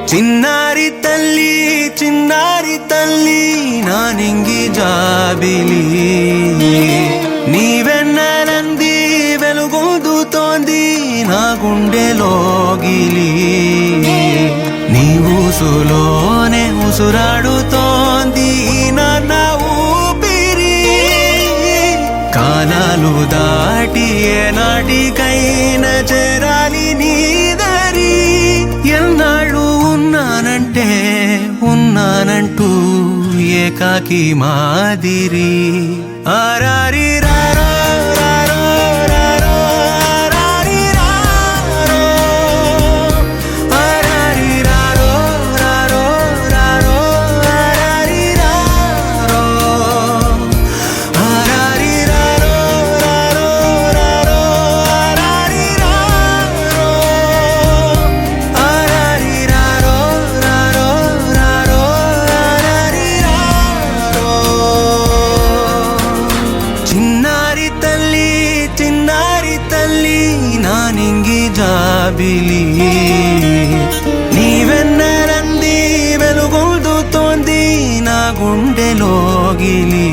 చిన్నారి తల్లి చిన్నారి తల్లి నా నింగి జాబిలి నీవెన్నెలంది వెలుగొందుతోంది నా గుండెలోగిలి నీ ఊసులోనే ఉసురాడుతోంది నాన్న ఊపిరి కాలాలు దాటి ఏనాటికైనా చేరాలి నీ దరి ఎన్నాళ్ళు ఉన్నానంటూ ఏకాకి మాదిరి ఆరారి రారో రారో రారో ఆరారి రారో ఆరారి రారో రారో రారో ఆరారి రారో ఆరారి రారో రారో రారో ఆరారి రారో ఆరారి రారో రారో రారో ఆరారి రారో చిన్నారి తల్లి నా నింగి జాబిలి నీవెన్నెలంది వెలుగొందుతోంది నా గుండెలోగిలి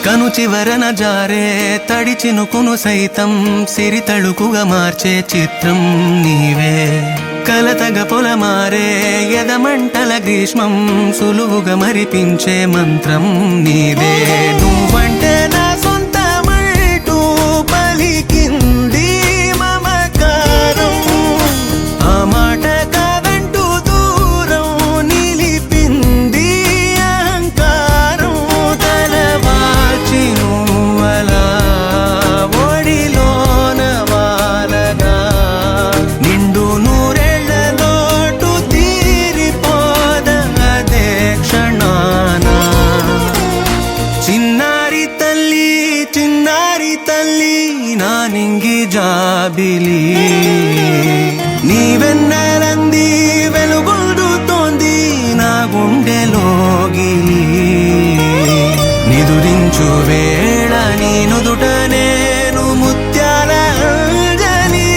కను చివరన జారే తడి చినుకును సైతం సిరి తళుకుగా మార్చే చిత్రం నీవే కలతగ పొలమారే ఎదమంటల గ్రీష్మం సులువుగా మరిపించే మంత్రం నీదే నువ్వంటే నా సొంతమంటూ పలికింది మమకారం ఆ మాట కాదంటూ దూరం నిలిపింది అహంకారం తలవాచి నువ్వలా ఒడిలోన వాలగా నిండు నూరేళ్ల లోటు తీరిపోద అదే క్షణాన చిన్నారి తల్లి నా నింగి జాబిలి నీవెన్నెలంది వెలుగొందుతోంది నా గుండెలోగిలి నిదురించు వేళ నీ నుదుట నేను ముత్యాల అంజలి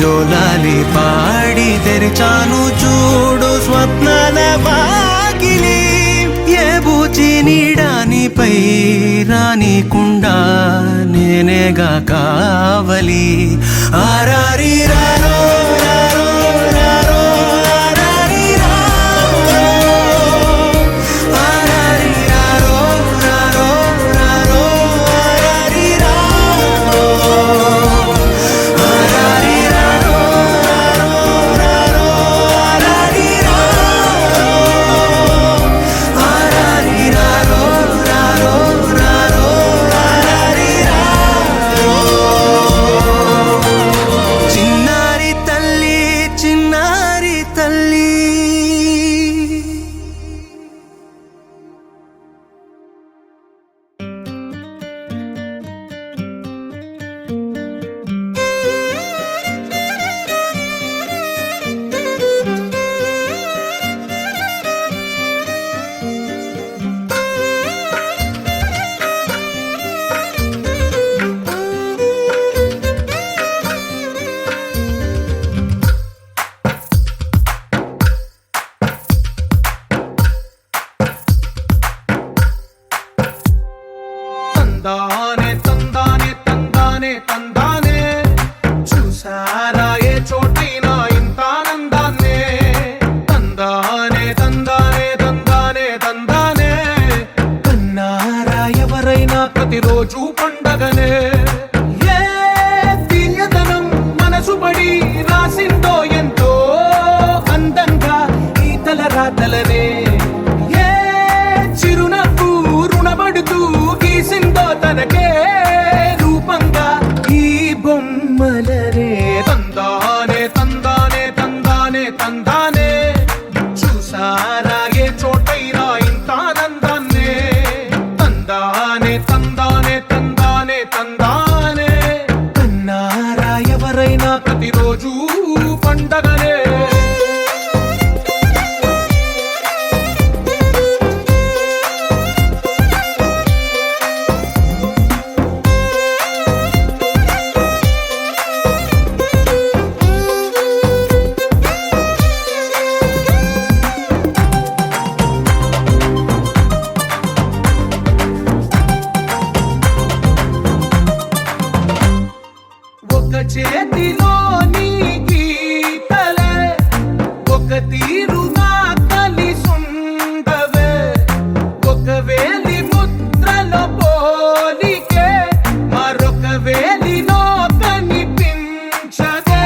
జోలాలి పాడి తెరిచాను చూడు స్వప్నాల వాకిలి ఏ బూచి నీడానిపై రానికుండా నేనేగా కావలి ఆరారి రారో రారో రారో ఆరారి రారో ఆరారి రారో రారో రారో ఆరారి రారో ఆరారి రారో రారో రారో ఆరారి రారో ఆరారి రారో రారో రారో ఆరారి రారో చిన్నారి తల్లి తందానే తందానే తందానే తందానే చూసారా ఏ చోటైనా ఇంత ఆనందాన్నే తందానే తందానే తందానే తందానే కన్నారా ఎవరైనా ప్రతిరోజు పండగనే ఏ తీయదనం మనసు పడి రాసిందో ఎంతో అందంగా ఈ తలరాతలనే ఏ చిరునవ్వు రుణపడుతూ గీసిందో తనకే రూపంగా ఈ బొమ్మలరే తందానే తందానే తందానే చేతిలో నీ గీతలే ఒక తీరుగా కలిసుండవే ఒక వేలి ముద్రలో పోలికే మరొక వేలిలో కనిపించదే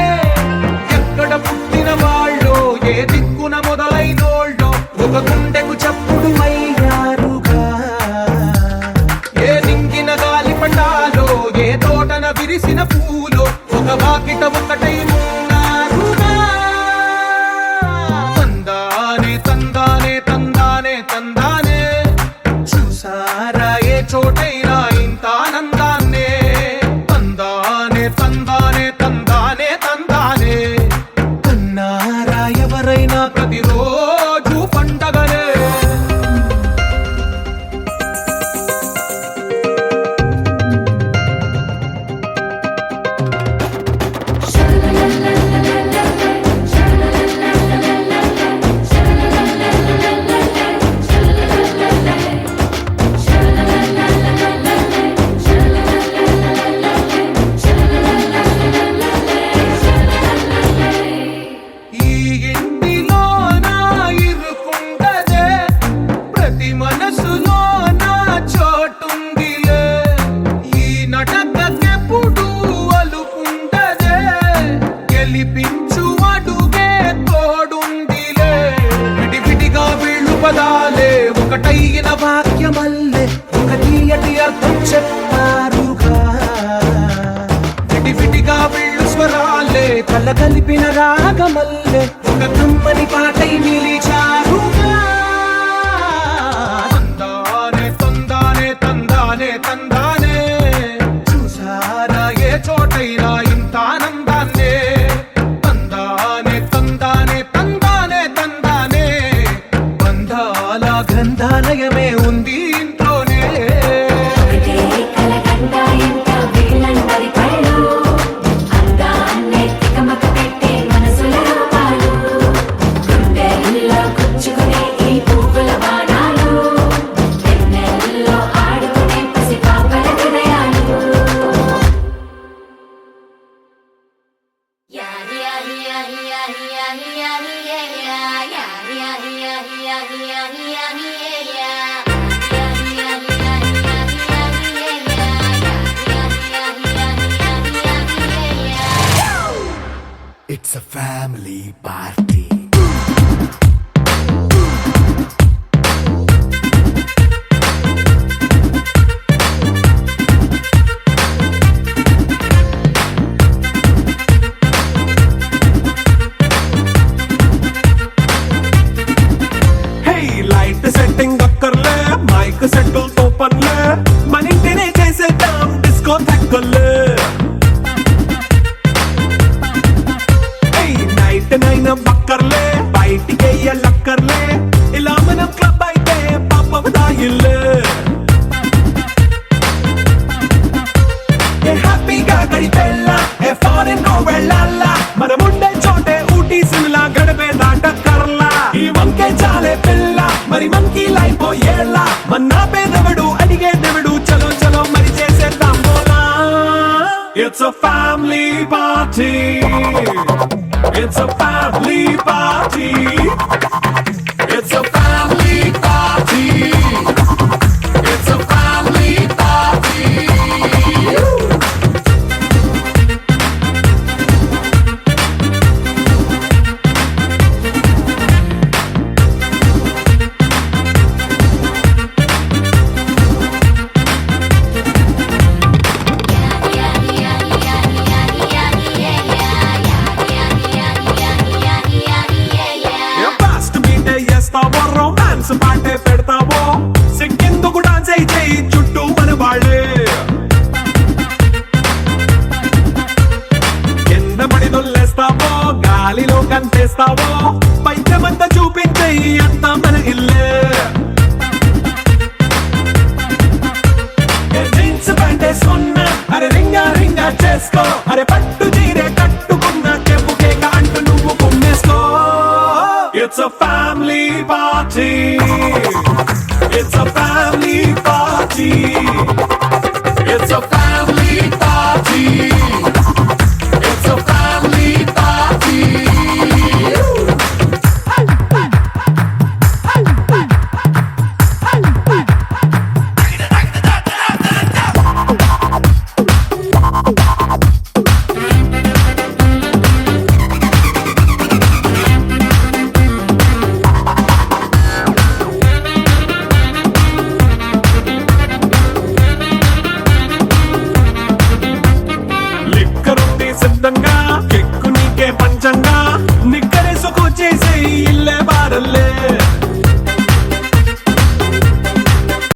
ఎక్కడ పుట్టిన వాళ్ళో ఏ దిక్కున మొదలైనోళ్ళో ఒక గుండెకు చప్పుడు అయ్యారుగా ఏ నింగిన గాలి పటాలో ఏ తోటన విరిసిన పూలో ఒక వాకిట ఒకటై ఉన్నారుగా తందానే తందానే తందానే తందానే చూసారా ఏ చోటైనా ఇంత ఆనందాన్నే తందానే తందానే తందానే తందానే కన్నారా ఎవరైనా ప్రతిరోజు పండగనే ఈ ఇంటిలో నా ఇరుకుండదే ప్రతి మనసులో నా చోటుందిలే ఈ నటకెప్పుడు అలుకుండదే గెలిపించు అడుగే తోడుందిలే విడివిడిగా వీళ్ళు పదాలే ఒకటైన వాక్యమల్లే ఒక తీయటి అర్థం చెప్పారుగా విడివిడిగా వీళ్ళు స్వరాలే కళ్ళ కలిపిన రాగమల్లే ఒక కమ్మని పాటై నిలిచారుగా తందానే తందానే తందానే తందానే చూసారా ఏ చోటైనా ఇంత ఆనందాన్నే తందానే తందానే తందానే తందానే బంధాల గ్రంథాలయమే ఉంది ఇంట్లోనే ఒకటే కలకండ ఎంత వీళ్ళందరి కళ్ళు అందాన్నే తికమక పెట్టే మనసుల రూపాలు గుండెల్లో గుచ్చుకునే ఈ పువ్వుల బాణాలు వెన్నెల్లో ఆడుకునే పసిపాపల హృదయాలు యారి యారి యారి యారి యారి యారి యారి యారి యారి యారి యారి యారి It's a family party. Hey, light setting అక్కర్లే మైక్ సెట్టుల్ తో పర్లే మన ఇంటినే చేసేద్దాం డిస్కో థెక్కర్లే నైట్ నైన్ బక్కర్లే బయటికి లక్కర్లే ఇలా మనం క్లబ్ అయితే పాపం దాయిల్లే ఏ హ్యాపీగా గడిపెళ్ళ ఏ ఫారెన్ నో వెళ్ళాల మనముండే చోటే ఊటీ సిమ్లా గడిపే దాటక్కర్లా ఈ వంకే చాలే పిల్ల మరి మనకి లైఫ్ ఏళ్ళ మన్నా పేదవడు అడిగే దేవుడు చలో చలో మరి చేసేద్దాం బోలా it's a family party It's a family party. It's a family party. It's a family party. Fast మీటే చేస్తావో రొమాన్స్ పాటే పెడతావో సిక్కెందుకు డాన్స్ అయి చేయి చుట్టూ మన వాళ్ళే కింద పడి దొల్లేస్తావో గాలిలో కంతేస్తావో పైద్యమంతా చూపించేయి అంతా మన ఇల్లే జీన్స్ ప్యాంటే సొన్న అరే రింగా రింగా చేసుకో అరే పట్టు చీరే